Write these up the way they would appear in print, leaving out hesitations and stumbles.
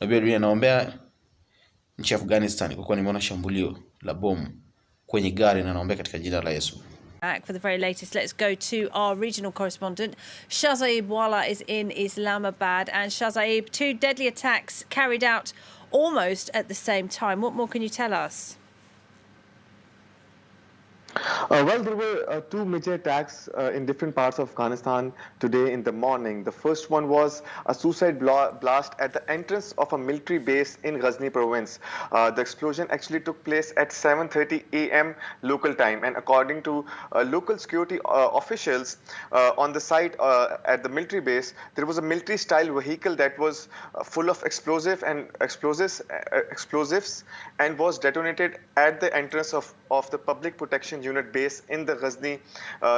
Unabii Wa Dunia, naombea nchi ya Afghanistan kwa kuwa nimeona shambulio la bomu kwenye gari na naombea katika jina la Yesu. For the very latest, let's go to our regional correspondent. Shazaib Wala is in Islamabad. And Shazaib, 2 deadly attacks carried out almost at the same time. What more can you tell us? Well, there were 2 major attacks in different parts of Afghanistan today in the morning. The first one was a suicide blast at the entrance of a military base in Ghazni province. The explosion actually took place at 7:30 a.m. local time, and according to local security officials on the site at the military base, there was a military-style vehicle that was full of explosives and was detonated at the entrance of the public protection unit base in the Ghazni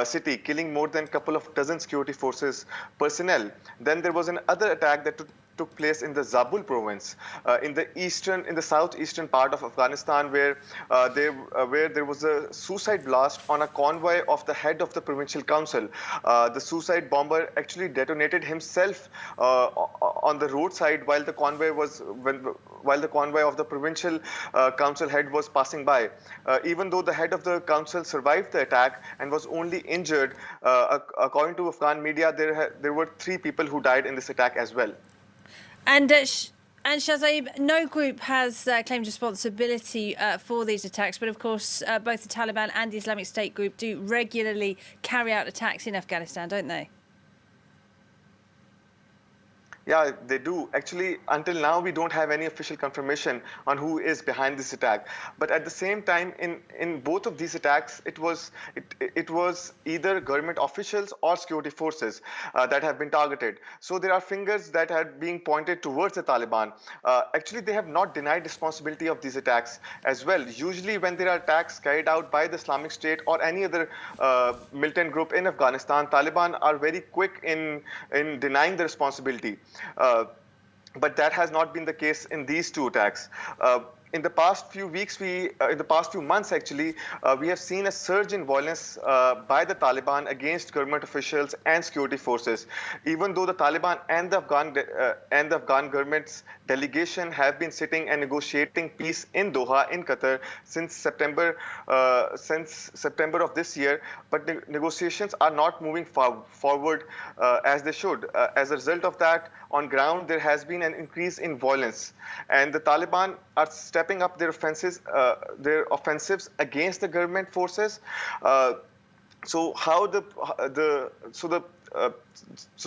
city, killing more than a couple of dozen security forces personnel. Then there was another attack that took place in the Zabul province, in the southeastern part of Afghanistan, where there was a suicide blast on a convoy of the head of the provincial council. The suicide bomber actually detonated himself on the roadside while the convoy of the provincial council head was passing by. Even though the head of the council survived the attack and was only injured, according to Afghan media, there were 3 people who died in this attack as well. And Shazaib, no group has claimed responsibility for these attacks, but of course both the Taliban and the Islamic State group do regularly carry out attacks in Afghanistan, don't they? Yeah, they do. Actually, until now, we don't have any official confirmation on who is behind this attack. But at the same time, in both of these attacks, it was either government officials or security forces that have been targeted. So there are fingers that are being pointed towards the Taliban. Actually, they have not denied responsibility of these attacks as well. Usually, when there are attacks carried out by the Islamic State or any other militant group in Afghanistan, Taliban are very quick in denying the responsibility. But that has not been the case in these 2 attacks. In the past few weeks, in the past few months actually, we have seen a surge in violence by the Taliban against government officials and security forces. Even though the Taliban and the Afghan government's delegation have been sitting and negotiating peace in Doha, in Qatar, since September of this year, but negotiations are not moving forward as they should. As a result of that, on ground, there has been an increase in violence, and the Taliban are stepping up their offensives against the government forces. So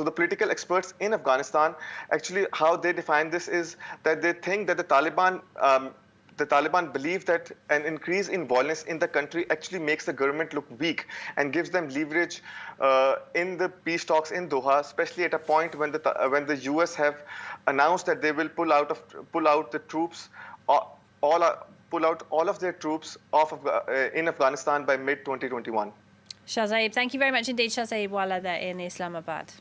the political experts in Afghanistan, actually how they define this is that they think that the Taliban believe that an increase in violence in the country actually makes the government look weak and gives them leverage in the peace talks in Doha, especially at a point when the US have announced that they will pull out all of their troops in Afghanistan by mid-2021. Shazaib, thank you very much indeed. Shazaib Wala there in Islamabad.